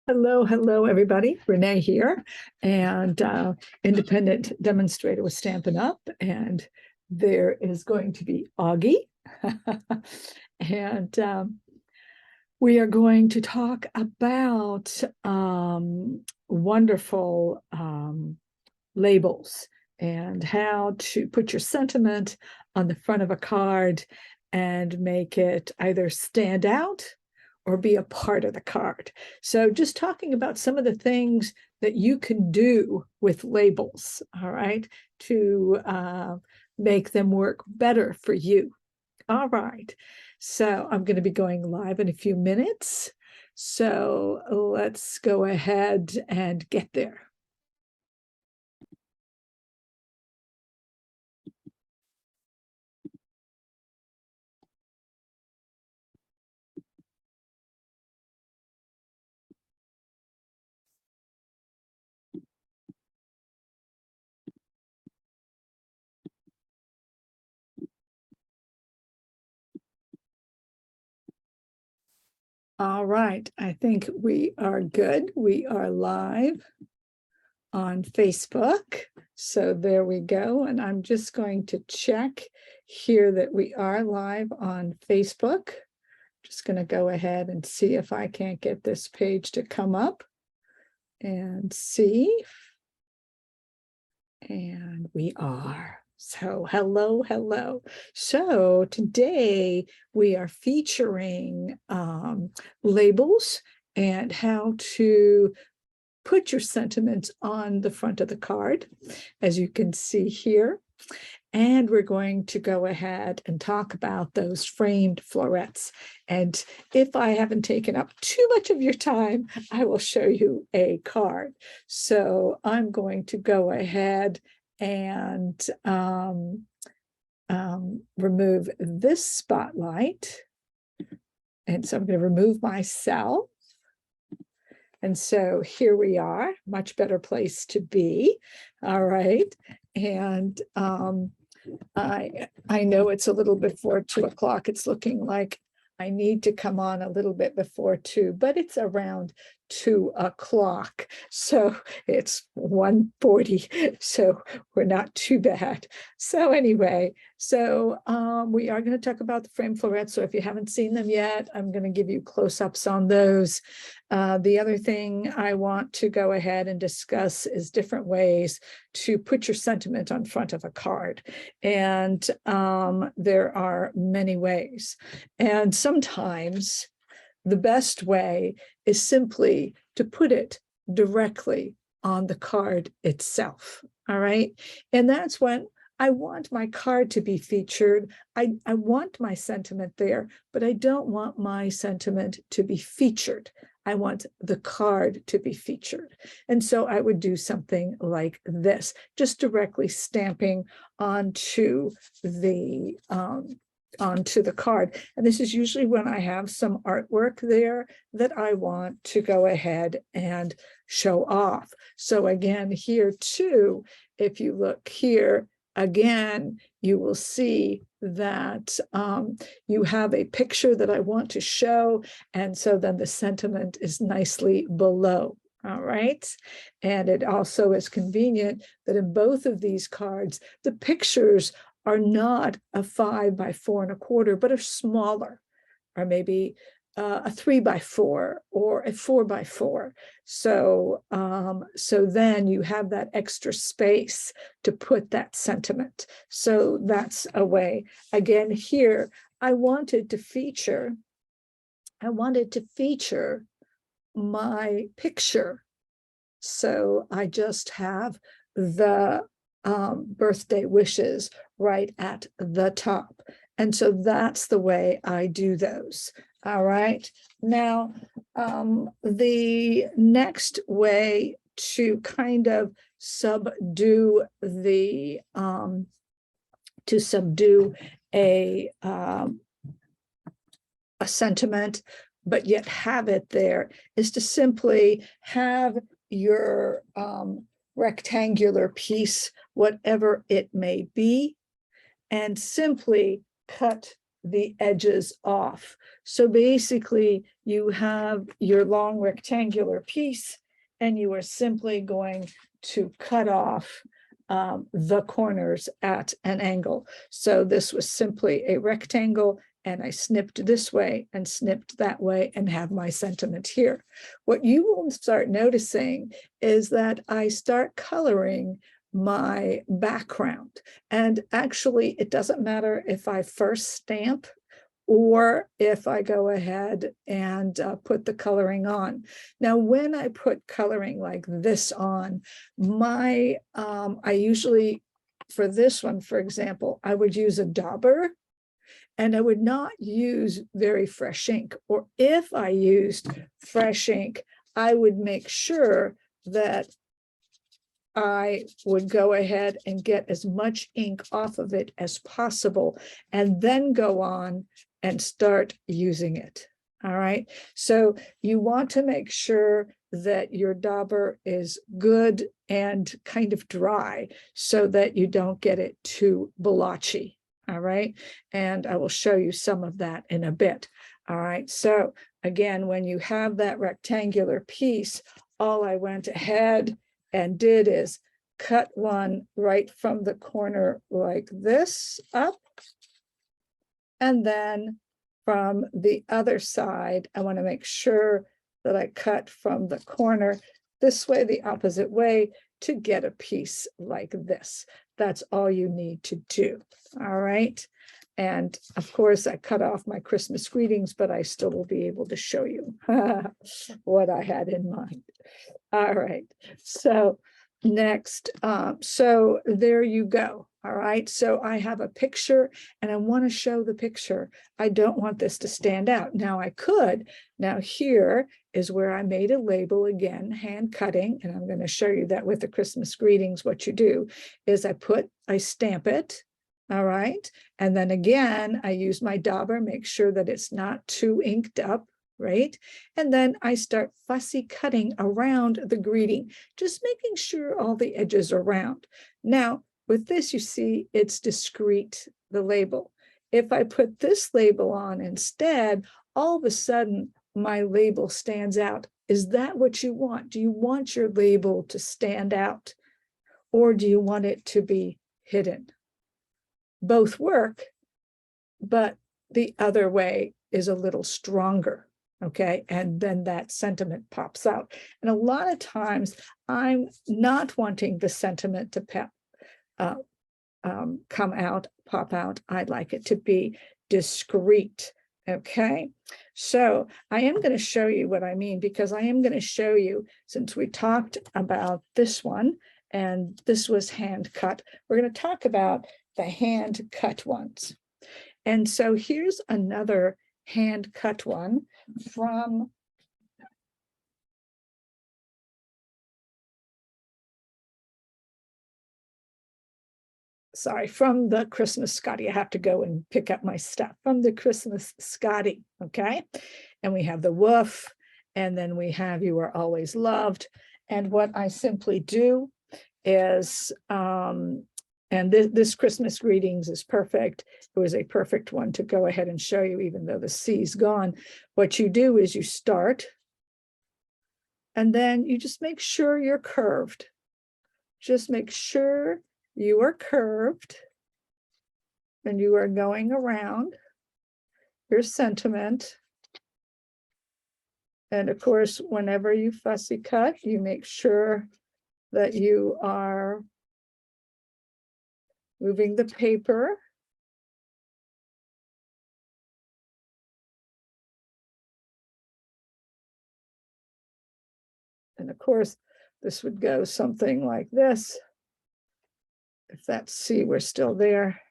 Hello, everybody. Renee here, and independent demonstrator with Stampin' Up. And there is going to be Augie. and we are going to talk about wonderful labels and how to put your sentiment on the front of a card and make it either stand out or be a part of the card. So just talking about some of the things that you can do with labels, all right, to make them work better for you. All right, so I'm going to be going live in a few minutes. So let's go ahead and get there. All right, I think we are good. We are live on Facebook. So there we go. And I'm just going to check here that we are live on Facebook. Just going to go ahead and see if I can't get this page to come up and see. And we are. So hello. So today we are featuring labels and how to put your sentiments on the front of the card, as you can see here. And we're going to go ahead and talk about those framed florets. And if I haven't taken up too much of your time, I will show you a card. So I'm going to go ahead and remove this spotlight. And so I'm going to remove myself. And so here we are, much better place to be. All right. And I know it's a little before 2 o'clock. It's looking like I need to come on a little bit before 2, but it's around 2 o'clock. So it's 1:40. So we're not too bad. So anyway, we are going to talk about the frame florets. So if you haven't seen them yet, I'm going to give you close-ups on those. The other thing I want to go ahead and discuss is different ways to put your sentiment on front of a card. And there are many ways. And sometimes the best way is simply to put it directly on the card itself. All right. And that's when I want my card to be featured. I want my sentiment there, but I don't want my sentiment to be featured. I want the card to be featured. And so I would do something like this, just directly stamping onto the card. And this is usually when I have some artwork there that I want to go ahead and show off. So again, here too, if you look here, again, you will see that you have a picture that I want to show. And so then the sentiment is nicely below. All right. And it also is convenient that in both of these cards, the pictures are not a 5 by 4 1/4, but are smaller, or maybe a 3 by 4 or a 4 by 4. So then you have that extra space to put that sentiment. So that's a way. Again, here I wanted to feature my picture. So I just have the birthday wishes right at the top. And so that's the way I do those. All right. Now, the next way to kind of subdue a sentiment, but yet have it there, is to simply have your rectangular piece, whatever it may be, and simply cut the edges off. So basically you have your long rectangular piece and you are simply going to cut off the corners at an angle. So this was simply a rectangle, and I snipped this way and snipped that way and have my sentiment here. What you will start noticing is that I start coloring my background. And actually, it doesn't matter if I first stamp or if I go ahead and put the coloring on. Now, when I put coloring like this on, I usually, for this one, for example, I would use a dauber, and I would not use very fresh ink. Or if I used fresh ink, I would make sure that I would go ahead and get as much ink off of it as possible, and then go on and start using it. All right. So you want to make sure that your dauber is good and kind of dry so that you don't get it too blotchy. All right. And I will show you some of that in a bit. All right. So again, when you have that rectangular piece, all I went ahead and did is cut one right from the corner like this up. And then from the other side, I want to make sure that I cut from the corner this way, the opposite way, to get a piece like this. That's all you need to do. All right. And of course, I cut off my Christmas greetings, but I still will be able to show you what I had in mind. All right. So next, so there you go. All right. So I have a picture and I want to show the picture. I don't want this to stand out. Now I could. Now here is where I made a label again, hand cutting. And I'm going to show you that with the Christmas greetings. What you do is I stamp it. All right. And then again, I use my dauber, make sure that it's not too inked up. Right. And then I start fussy cutting around the greeting, just making sure all the edges are round. Now, with this, you see it's discreet, the label. If I put this label on instead, all of a sudden my label stands out. Is that what you want? Do you want your label to stand out, or do you want it to be hidden? Both work, but the other way is a little stronger. Okay, and then that sentiment pops out. And a lot of times I'm not wanting the sentiment to pop out. I'd like it to be discreet. Okay, so I am going to show you what I mean, because I am going to show you, since we talked about this one and this was hand cut, we're going to talk about the hand cut ones. And so here's another hand cut one from the Christmas Scotty. I have to go and pick up my stuff from the Christmas Scotty. Okay. And we have the woof, and then we have You Are Always Loved. And what I simply do is, and this Christmas greetings is perfect. It was a perfect one to go ahead and show you, even though the C's gone. What you do is you start, and then you just make sure you're curved. Just make sure you are curved, and you are going around your sentiment. And of course, whenever you fussy cut, you make sure that you are moving the paper. And of course, this would go something like this. If that C were still there,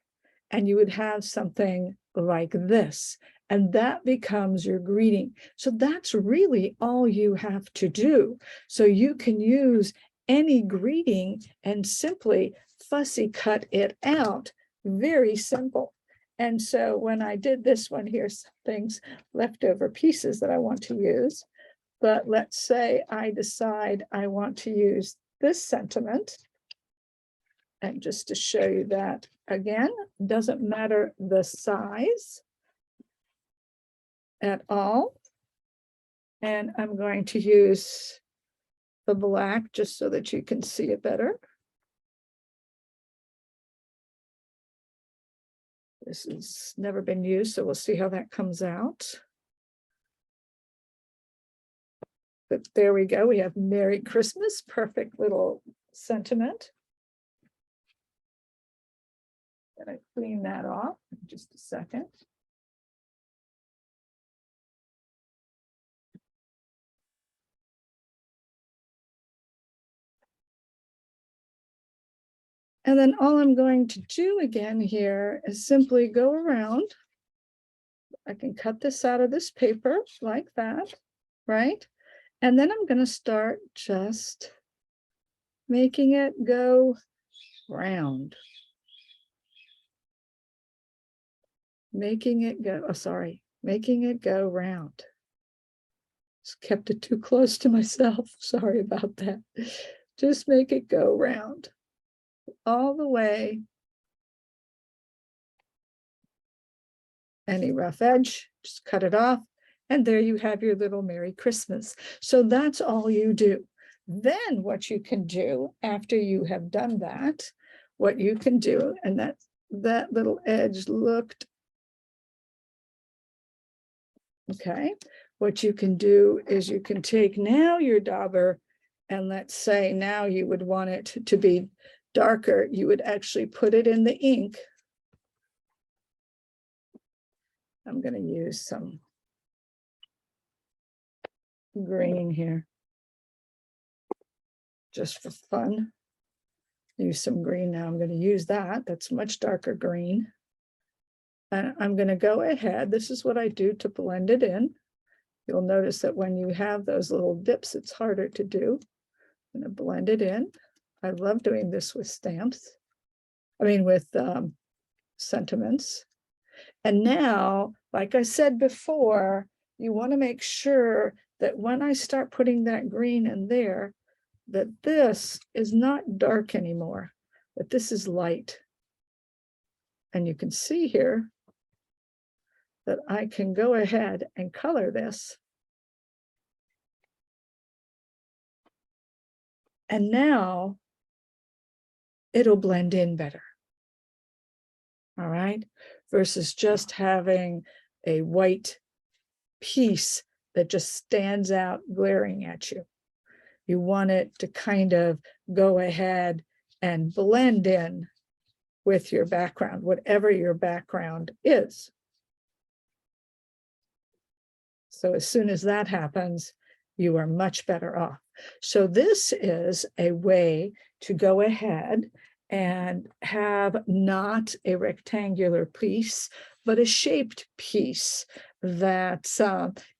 and you would have something like this, and that becomes your greeting. So that's really all you have to do. So you can use any greeting and simply fussy cut it out. Very simple. And so when I did this one, here's things, leftover pieces that I want to use. But let's say I decide I want to use this sentiment. And just to show you that again, doesn't matter the size. at all. And I'm going to use the black just so that you can see it better. This has never been used, so we'll see how that comes out. But there we go. We have Merry Christmas, perfect little sentiment. And I clean that off in just a second. And then all I'm going to do again here is simply go around. I can cut this out of this paper like that, right? And then I'm going to start just making it go round. Making it go, making it go round. Just kept it too close to myself. Sorry about that. Just make it go round all the way. Any rough edge, just cut it off. And there you have your little Merry Christmas. So that's all you do. Then what you can do after you have done that, what you can do, and that little edge looked okay. What you can do is you can take now your dauber, and let's say now you would want it to be darker. You would actually put it in the ink. I'm going to use some green here just for fun. Use some green now. I'm going to use that. That's much darker green. And I'm going to go ahead. This is what I do to blend it in. You'll notice that when you have those little dips, it's harder to do. I'm going to blend it in. I love doing this with stamps. I mean, with sentiments. And now, like I said before, you want to make sure that when I start putting that green in there, that this is not dark anymore, that this is light. And you can see here that I can go ahead and color this. And now it'll blend in better. All right, versus just having a white piece that just stands out glaring at you. You want it to kind of go ahead and blend in with your background, whatever your background is. So as soon as that happens, you are much better off. So this is a way to go ahead and have not a rectangular piece, but a shaped piece that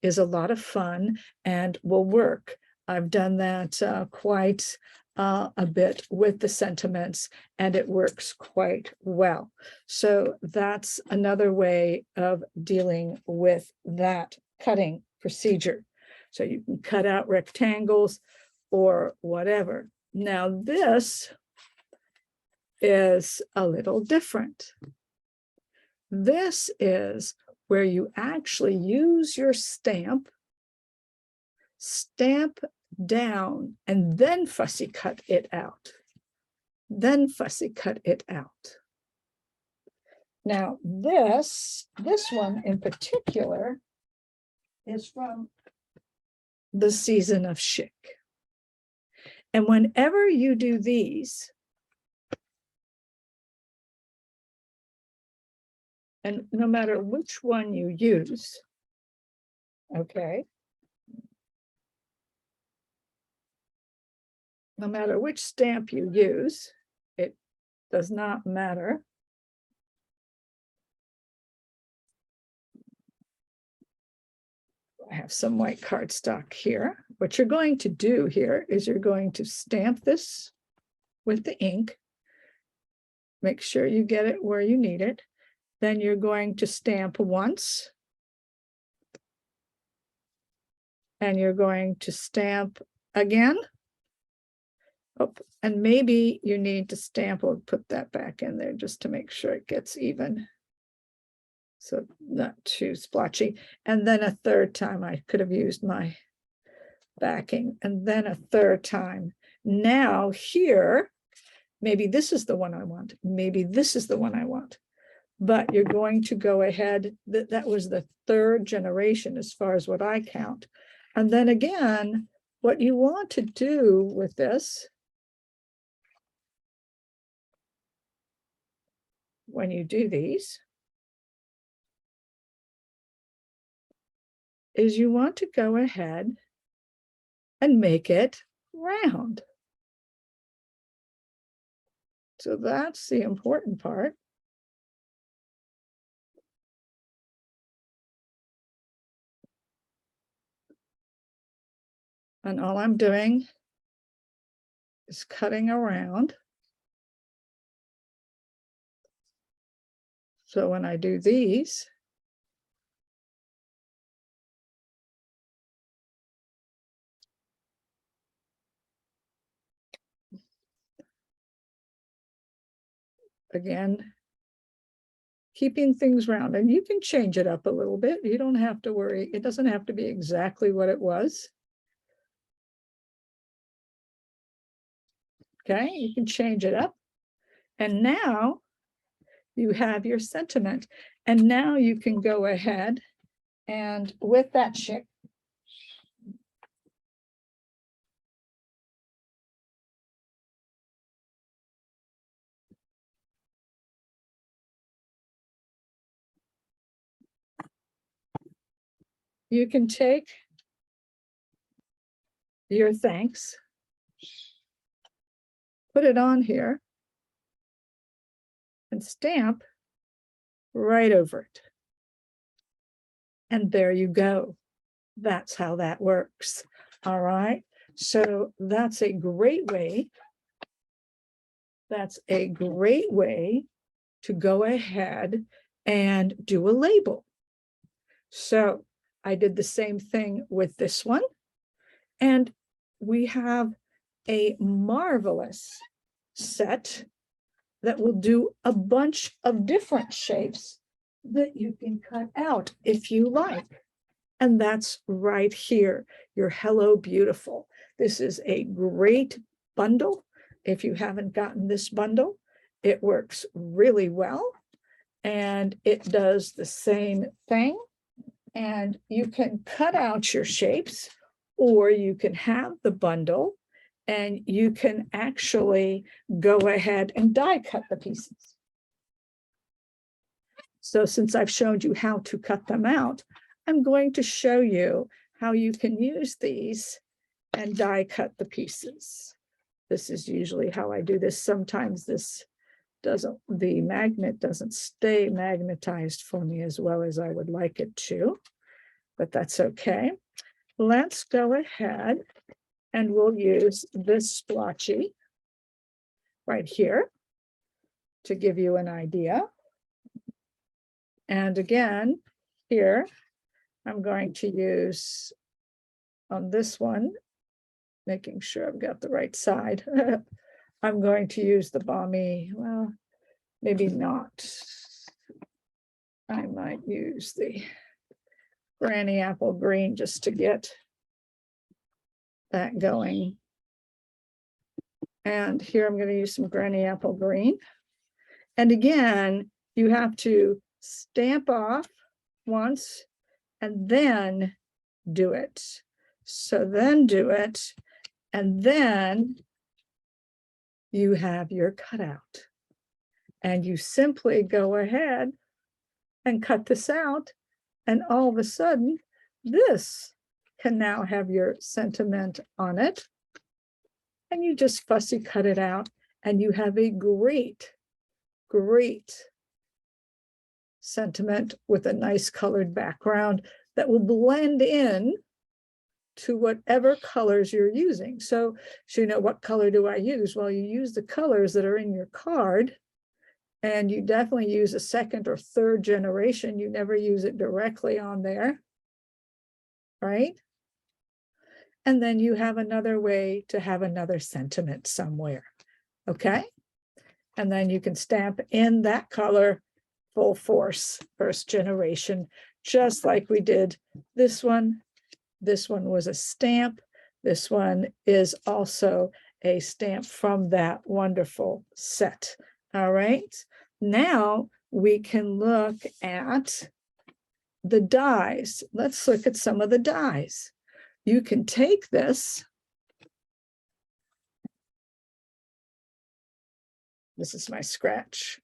is a lot of fun and will work. I've done that quite a bit with the sentiments, and it works quite well. So that's another way of dealing with that cutting procedure. So you can cut out rectangles or whatever. Now this is a little different. This is where you actually use your stamp down, and then fussy cut it out. Now this one in particular is from the season of chic. And whenever you do these, and no matter which one you use, okay, no matter which stamp you use, it does not matter. I have some white cardstock here. What you're going to do here is you're going to stamp this with the ink. Make sure you get it where you need it. Then you're going to stamp once. And you're going to stamp again. Oh, and maybe you need to stamp, or put that back in there just to make sure it gets even. So not too splotchy. And then a third time, I could have used my backing, and then a third time. Now here, maybe this is the one I want. Maybe this is the one I want. But you're going to go ahead. That was the third generation as far as what I count. And then again, what you want to do with this, when you do these, is you want to go ahead and make it round. So that's the important part. And all I'm doing is cutting around. So when I do these, again, keeping things round, and you can change it up a little bit. You don't have to worry. It doesn't have to be exactly what it was. Okay, you can change it up. And now you have your sentiment. And now you can go ahead and with that shape, you can take your thanks, put it on here, and stamp right over it. And there you go. That's how that works. All right. So that's a great way. That's a great way to go ahead and do a label. So I did the same thing with this one. And we have a marvelous set that will do a bunch of different shapes that you can cut out if you like. And that's right here, your Hello Beautiful. This is a great bundle. If you haven't gotten this bundle, it works really well. And it does the same thing. And you can cut out your shapes, or you can have the bundle and you can actually go ahead and die cut the pieces. So since I've showed you how to cut them out, I'm going to show you how you can use these and die cut the pieces. This is usually how I do this. Sometimes the magnet doesn't stay magnetized for me as well as I would like it to, but that's okay. Let's go ahead and we'll use this splotchy right here to give you an idea. And again, here, I'm going to use on this one, making sure I've got the right side. I'm going to use the balmy, well, maybe not. I might use the Granny Apple Green just to get that going. And here I'm going to use some Granny Apple Green. And again, you have to stamp off once and then do it. So then do it, and then you have your cutout. And you simply go ahead and cut this out, and all of a sudden, this can now have your sentiment on it. And you just fussy cut it out, and you have a great, great sentiment with a nice colored background that will blend in to whatever colors you're using. So you know, what color do I use? Well, you use the colors that are in your card, and you definitely use a second or third generation. You never use it directly on there, right? And then you have another way to have another sentiment somewhere, okay? And then you can stamp in that color full force, first generation, just like we did this one. This one was a stamp. This one is also a stamp from that wonderful set. All right. Now we can look at the dies. Let's look at some of the dies. You can take this. This is my scratch.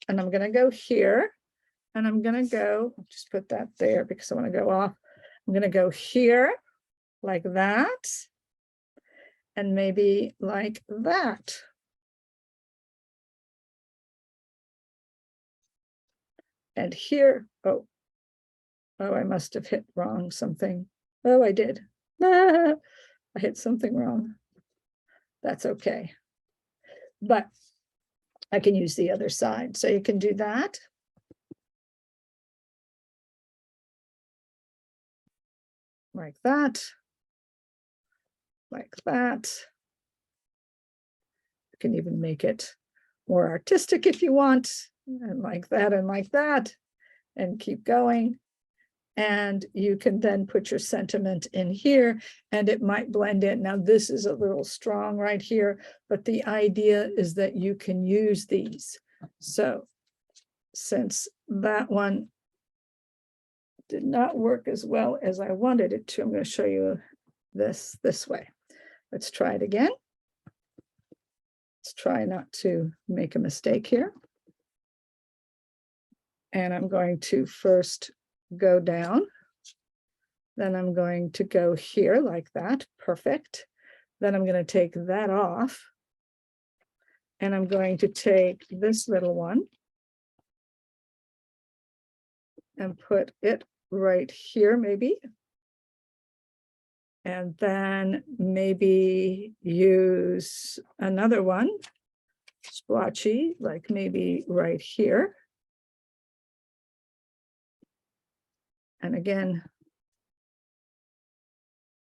And I'm going to go here. And I'm going to go, just put that there because I want to go off. I'm going to go here like that. And maybe like that. And here, oh, I must have hit wrong something. Oh, I did. I hit something wrong. That's okay. But I can use the other side. So you can do that. Like that. Like that. You can even make it more artistic if you want. And like that and like that. And keep going. And you can then put your sentiment in here and it might blend in. Now this is a little strong right here, but the idea is that you can use these. So since that one did not work as well as I wanted it to, I'm going to show you this way. Let's try it again. Let's try not to make a mistake here. And I'm going to first go down. Then I'm going to go here like that. Perfect. Then I'm going to take that off. And I'm going to take this little one and put it right here, maybe. And then maybe use another one, splotchy, like maybe right here. And again,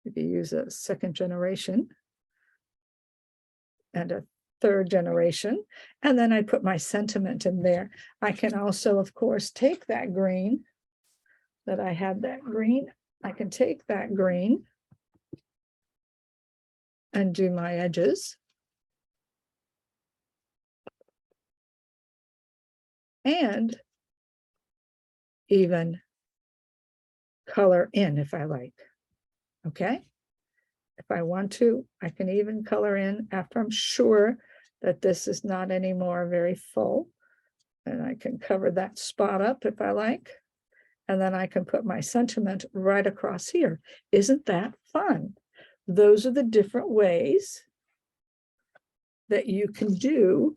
maybe use a second generation and a third generation. And then I put my sentiment in there. I can also, of course, take that green that I had that green. I can take that green and do my edges. And even color in if I like. Okay. If I want to, I can even color in after I'm sure that this is not anymore very full. And I can cover that spot up if I like. And then I can put my sentiment right across here. Isn't that fun? Those are the different ways that you can do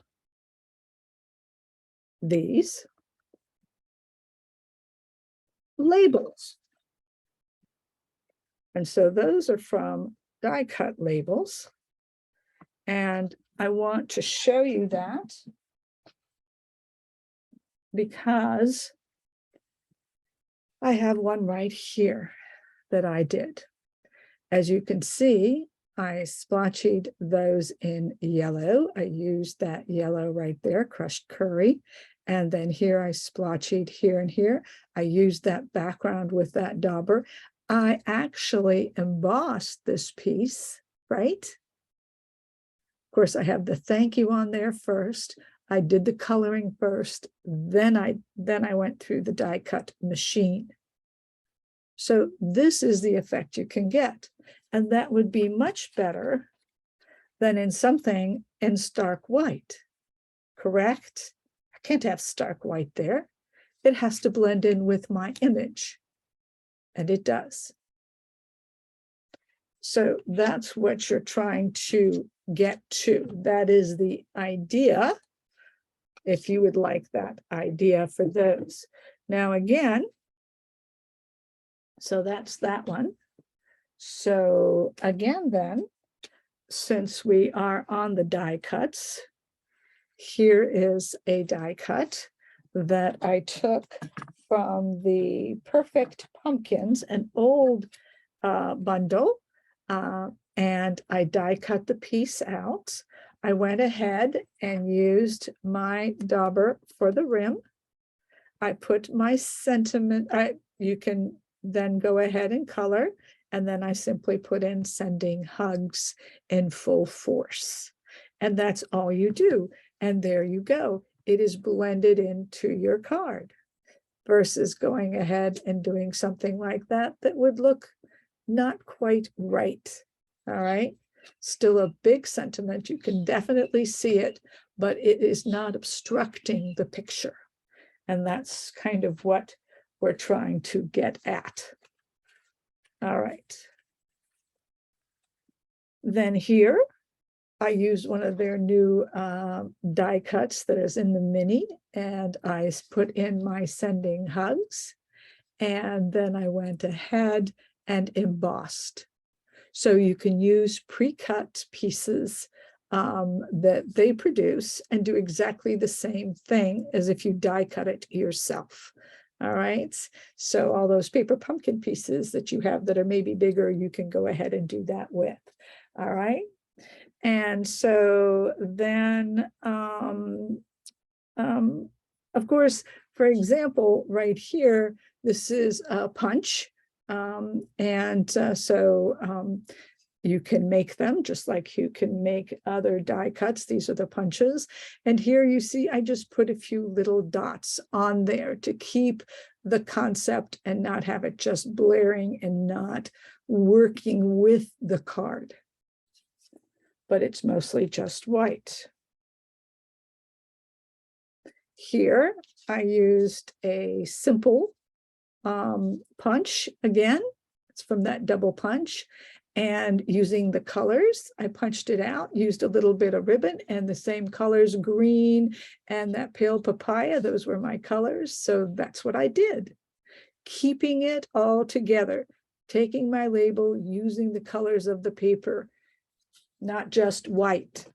these labels. And so those are from die cut labels. And I want to show you that because I have one right here that I did. As you can see, I splotched those in yellow. I used that yellow right there, crushed curry. And then here I splotched here and here. I used that background with that dauber. I actually embossed this piece, right? Of course, I have the thank you on there first. I did the coloring first, then I went through the die cut machine. So this is the effect you can get. And that would be much better than in something in stark white, correct? I can't have stark white there. It has to blend in with my image, and it does. So that's what you're trying to get to. That is the idea, if you would like that idea for those. Now again, so that's that one. So again then, since we are on the die cuts, here is a die cut that I took from the Perfect Pumpkins, an old bundle, and I die cut the piece out. I went ahead and used my dauber for the rim. I put my sentiment, you can then go ahead and color, and then I simply put in sending hugs in full force. And that's all you do. And there you go. It is blended into your card versus going ahead and doing something like that that would look not quite right. All right. Still a big sentiment. You can definitely see it, but it is not obstructing the picture. And that's kind of what we're trying to get at. All right. Then here, I use one of their new die cuts that is in the mini, and I put in my sending hugs. And then I went ahead and embossed. So you can use pre-cut pieces that they produce and do exactly the same thing as if you die cut it yourself. All right. So all those paper pumpkin pieces that you have that are maybe bigger, you can go ahead and do that with. All right. And so then, of course, for example, right here, this is a punch. You can make them just like you can make other die cuts. These are the punches. And here you see, I just put a few little dots on there to keep the concept and not have it just blaring and not working with the card. But it's mostly just white. Here, I used a simple punch again. It's from that double punch. And using the colors, I punched it out, used a little bit of ribbon and the same colors, green and that pale papaya, those were my colors. So that's what I did. Keeping it all together, taking my label, using the colors of the paper, not just white.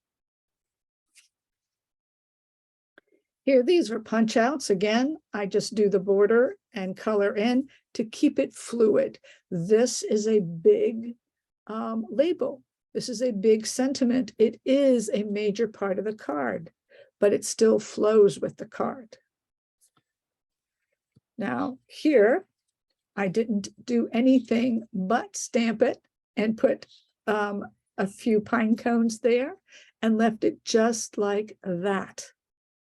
Here, these are punch outs. Again, I just do the border and color in to keep it fluid. This is a big label. This is a big sentiment. It is a major part of the card, but it still flows with the card. Now here, I didn't do anything but stamp it and put a few pine cones there and left it just like that.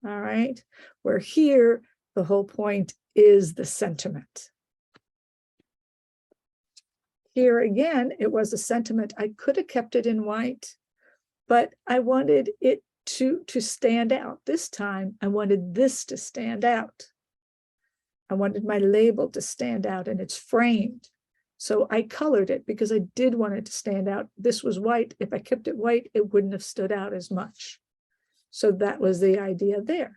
All right, where here, the whole point is the sentiment. Here again, it was a sentiment. I could have kept it in white, but I wanted it to stand out. This time, I wanted this to stand out. I wanted my label to stand out, and it's framed. So I colored it because I did want it to stand out. This was white. If I kept it white, it wouldn't have stood out as much. So that was the idea there.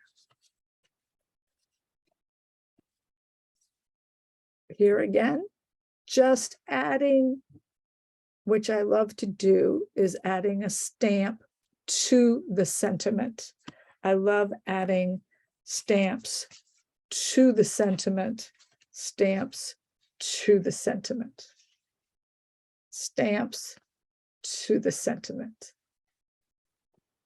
Here again, just adding, which I love to do, is adding a stamp to the sentiment. I love adding stamps to the sentiment, stamps to the sentiment, stamps to the sentiment.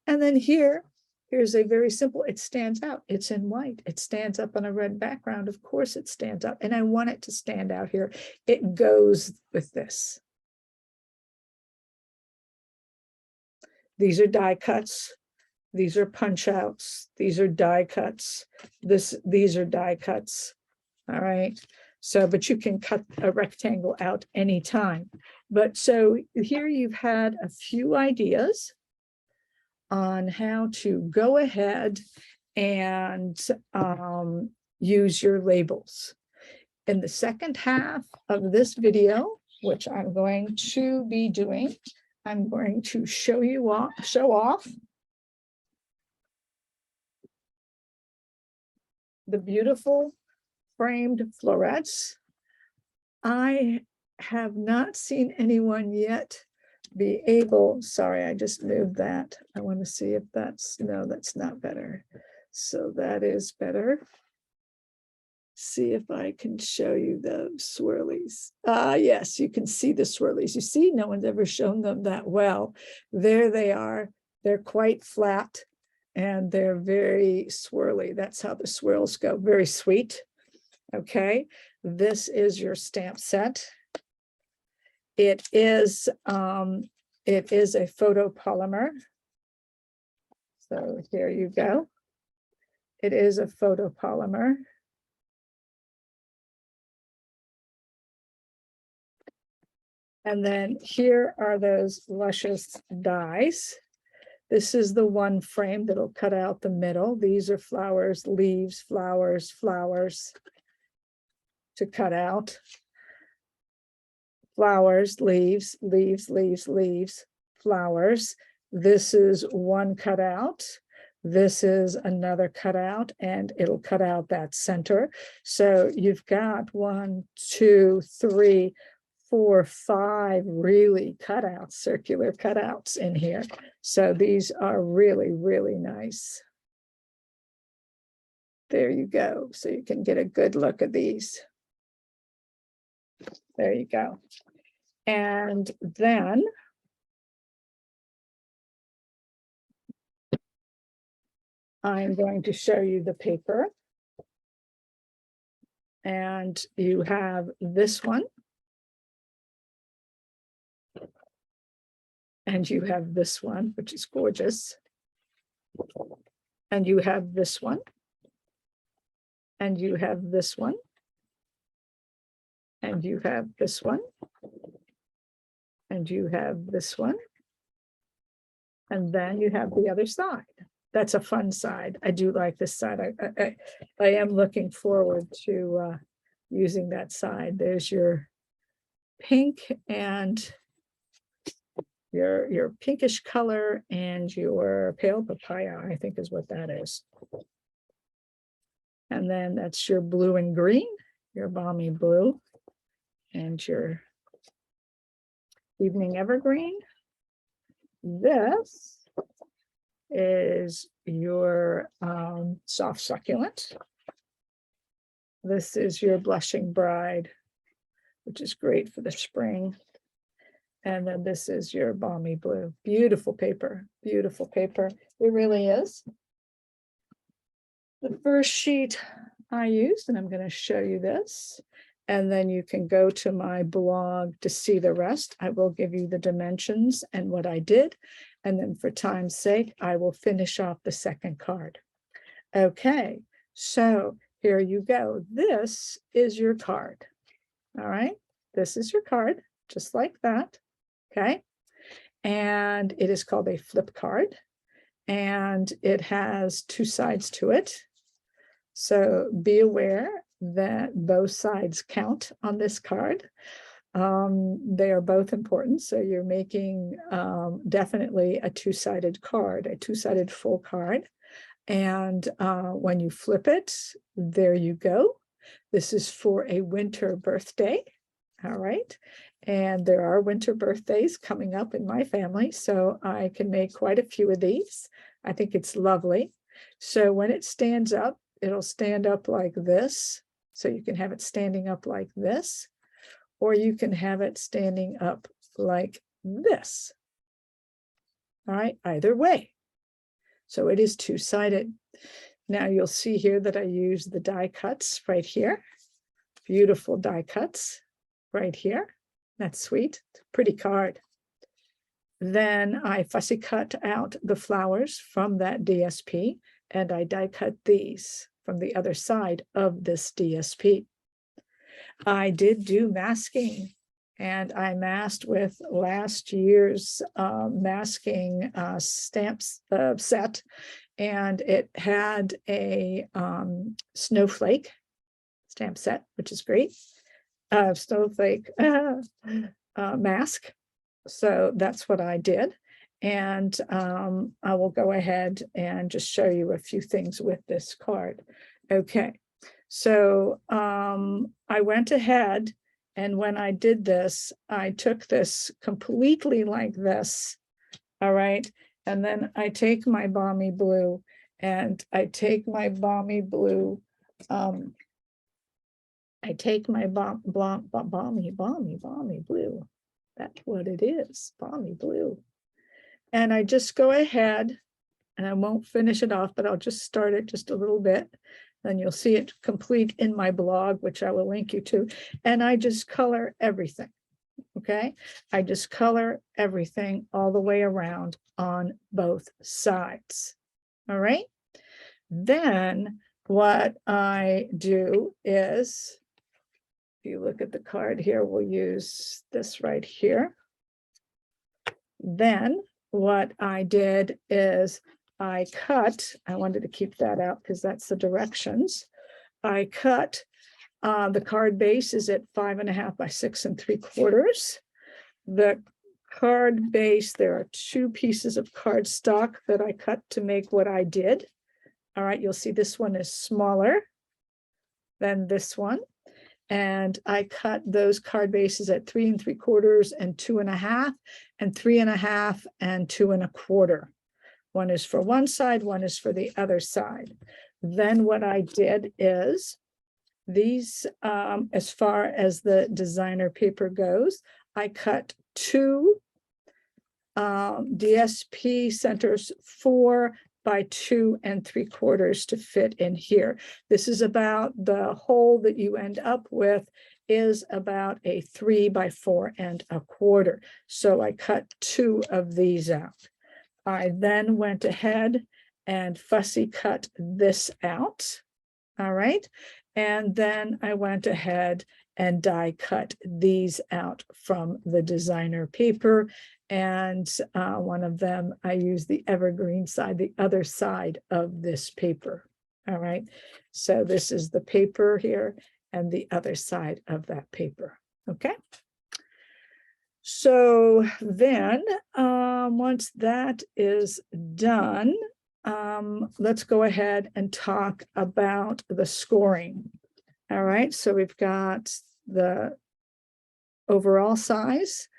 And then here's a very simple, it stands out. It's in white. It stands up on a red background. Of course it stands out. And I want it to stand out here. It goes with this. These are die cuts. These are punch outs. These are die cuts. These are die cuts. All right. So, but you can cut a rectangle out anytime. But so here you've had a few ideas on how to go ahead and use your labels. In the second half of this video, which I'm going to be doing, I'm going to show off the beautiful framed florets. I have not seen anyone yet be able, sorry, I just moved that. I want to see if that's, no, that's not better. So that is better. See if I can show you the swirlies. Yes, you can see the swirlies. You see, no one's ever shown them that well. There they are. They're quite flat. and they're very swirly. That's how the swirls go, very sweet. Okay, this is your stamp set. It is a photopolymer. So here you go. It is a photopolymer. And then here are those luscious dies. This is the one frame that'll cut out the middle. These are flowers, leaves, flowers, flowers to cut out. Flowers, leaves, leaves, leaves, leaves, flowers. This is one cutout. This is another cutout, and it'll cut out that center. So you've got 1, 2, 3, 4, 5 really cutouts, circular cutouts in here. So these are really, really nice. There you go. So you can get a good look at these. There you go. And then I'm going to show you the paper. And you have this one. And you have this one, which is gorgeous. And you have this one. And you have this one. And you have this one. And you have this one. And then you have the other side. That's a fun side. I do like this side. I am looking forward to using that side. There's your pink and your pinkish color and your pale papaya, I think is what that is. And then that's your blue and green, your balmy blue, and your evening evergreen. This is your soft succulent. This is your blushing bride, which is great for the spring. And then this is your balmy blue. Beautiful paper, beautiful paper. It really is. The first sheet I used, and I'm going to show you this, and then you can go to my blog to see the rest. I will give you the dimensions and what I did. And then for time's sake, I will finish off the second card. Okay, so here you go. This is your card. All right, this is your card, just like that. Okay, and it is called a flip card, and it has 2 sides to it. So be aware that both sides count on this card. They are both important. So you're making definitely a 2-sided card, a 2-sided full card. And when you flip it, there you go. This is for a winter birthday. All right. And there are winter birthdays coming up in my family, so I can make quite a few of these. I think it's lovely. So when it stands up, it'll stand up like this. So you can have it standing up like this, or you can have it standing up like this. All right, either way. So it is 2-sided. Now you'll see here that I use the die cuts right here. Beautiful die cuts right here. That's sweet. It's a pretty card. Then I fussy cut out the flowers from that DSP, and I die cut these from the other side of this DSP. I did do masking, and I masked with last year's masking stamps set, and it had a snowflake stamp set, which is great. Snowflake mask. So that's what I did. And I will go ahead and just show you a few things with this card. Okay, so I went ahead, and when I did this, I took this completely like this. All right, and then I take my balmy blue, and I take my balmy blue I take my balmy blue. That's what it is, balmy blue. And I just go ahead and I won't finish it off, but I'll just start it just a little bit. Then you'll see it complete in my blog, which I will link you to. And I just color everything. Okay, I just color everything all the way around on both sides. All right. Then what I do is, if you look at the card here, we'll use this right here. Then what I did is I wanted to keep that out because that's the directions. I cut, the card base is at 5.5 by 6 3/4. The card base, there are 2 pieces of cardstock that I cut to make what I did. All right, you'll see this one is smaller than this one. And I cut those card bases at 3 3/4 and 2.5 and 3.5 and 2 1/4. One is for one side, one is for the other side. Then what I did is these, as far as the designer paper goes, I cut 2 DSP centers, 4 by 2 3/4 to fit in here. This is about, the hole that you end up with is about a 3 by 4 1/4. So I cut 2 of these out. I then went ahead and fussy cut this out. All right. And then I went ahead and die cut these out from the designer paper. And one of them, I use the evergreen side, the other side of this paper. All right. So this is the paper here and the other side of that paper. Okay. So then once that is done, let's go ahead and talk about the scoring. All right, so we've got the overall size,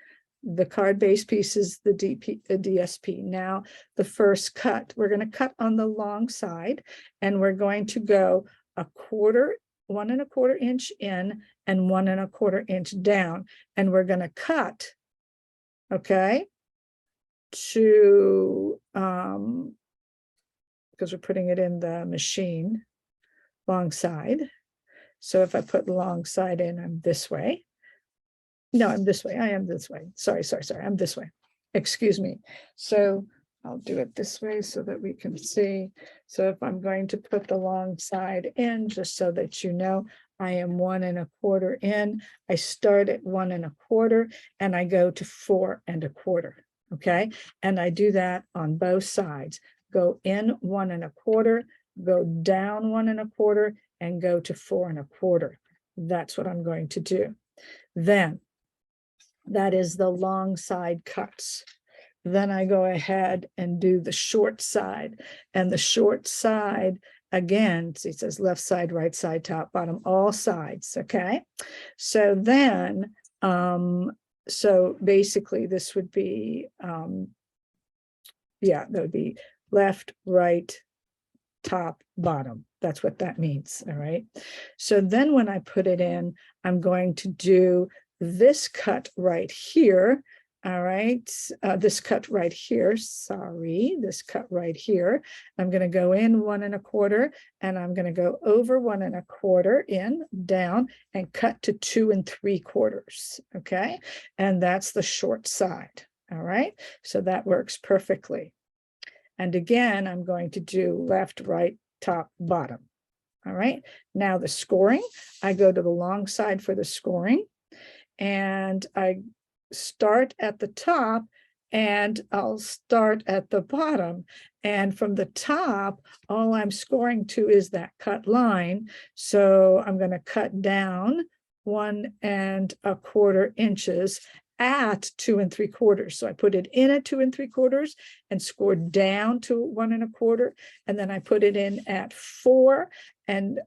the card base pieces, the DSP. Now, the first cut, we're going to cut on the long side, and we're going to go 1 1/4 inch in and 1 1/4 inch down, and we're going to cut, okay, to because we're putting it in the machine, long side. So if I put long side in, I'm this way. No, I'm this way. I am this way. Sorry. I'm this way. Excuse me. So I'll do it this way so that we can see. So if I'm going to put the long side in, just so that you know, I am 1 1/4 in. I start at 1 1/4 and I go to 4 1/4. Okay. And I do that on both sides. Go in 1 1/4, go down 1 1/4, and go to 4 1/4. That's what I'm going to do. Then that is the long side cuts. Then I go ahead and do the short side, and the short side, again, see, it says left side, right side, top, bottom, all sides. Okay. So then, so basically this would be, that would be left, right, top, bottom. That's what that means. All right. So then when I put it in, I'm going to do this cut right here. All right. This cut right here. Sorry, this cut right here. I'm going to go in 1 1/4 and I'm going to go over 1 1/4 in, down, and cut to 2 3/4. Okay. And that's the short side. All right. So that works perfectly. And again, I'm going to do left, right, top, bottom. All right. Now the scoring, I go to the long side for the scoring, and I start at the top and I'll start at the bottom. And from the top, all I'm scoring to is that cut line. So I'm going to cut down 1 1/4 inches at 2 3/4. So I put it in at 2 3/4 and scored down to 1 1/4. And then I put it in at 4 and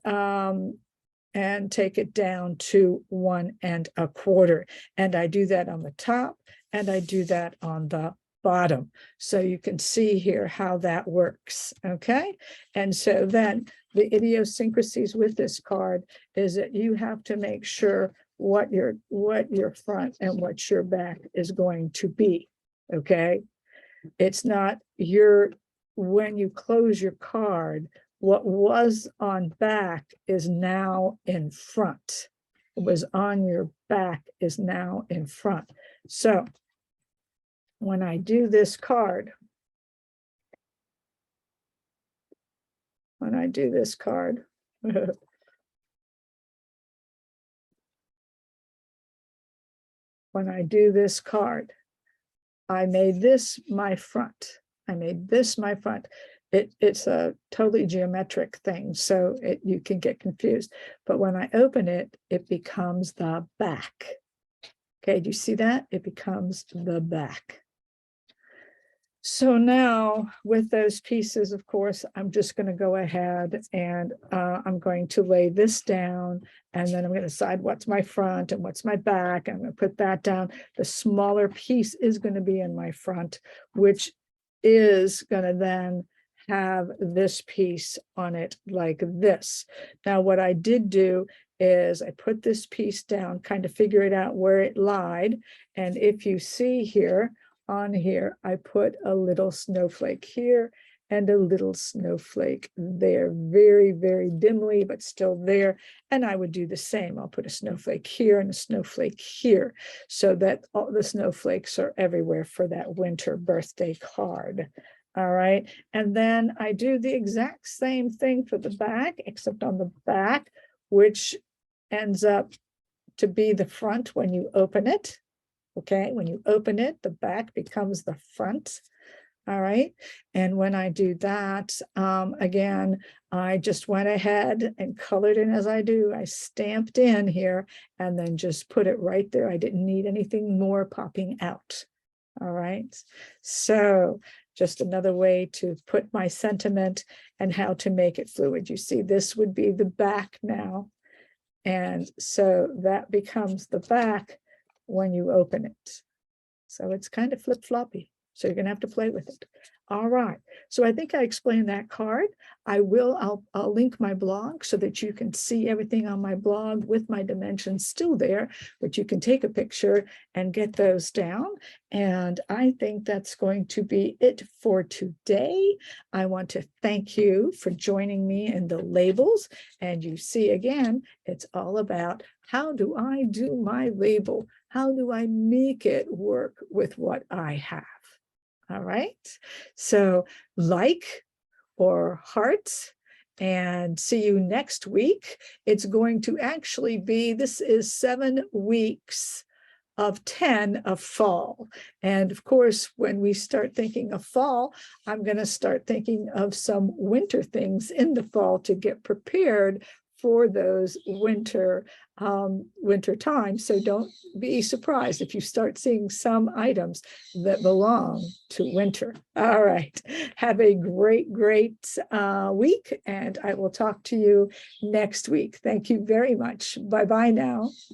take it down to 1 1/4. And I do that on the top and I do that on the bottom. So you can see here how that works. Okay. And so then the idiosyncrasies with this card is that you have to make sure what your front and what your back is going to be. Okay. It's not your when you close your card, what was on back is now in front. It was on your back is now in front. So when I do this card, when I do this card, when I do this card, I made this my front. I made this my front. It's a totally geometric thing, so you can get confused. But when I open it, it becomes the back. Okay, do you see that? It becomes the back. So now with those pieces, of course, I'm just going to go ahead and I'm going to lay this down, and then I'm going to decide what's my front and what's my back. I'm going to put that down. The smaller piece is going to be in my front, which is going to then have this piece on it like this. Now, what I did do is I put this piece down, kind of figure it out where it lied. And if you see here, on here, I put a little snowflake here and a little snowflake there, very, very dimly, but still there. And I would do the same. I'll put a snowflake here and a snowflake here, so that all the snowflakes are everywhere for that winter birthday card. All right. And then I do the exact same thing for the back, except on the back, which ends up to be the front when you open it. Okay, when you open it, the back becomes the front. All right. And when I do that, again, I just went ahead and colored in as I do. I stamped in here and then just put it right there. I didn't need anything more popping out. All right. So just another way to put my sentiment and how to make it fluid. You see, this would be the back now. And so that becomes the back when you open it. So it's kind of flip-floppy. So you're going to have to play with it. All right. So I think I explained that card. I'll link my blog so that you can see everything on my blog with my dimensions still there, but you can take a picture and get those down. And I think that's going to be it for today. I want to thank you for joining me in the labels. And you see, again, it's all about how do I do my label? How do I make it work with what I have? All right. So like or heart, and see you next week. It's going to actually be, this is 7 weeks of 10 of fall. And of course, when we start thinking of fall, I'm going to start thinking of some winter things in the fall to get prepared for those winter time. So don't be surprised if you start seeing some items that belong to winter. All right. Have a great week, and I will talk to you next week. Thank you very much. Bye-bye now.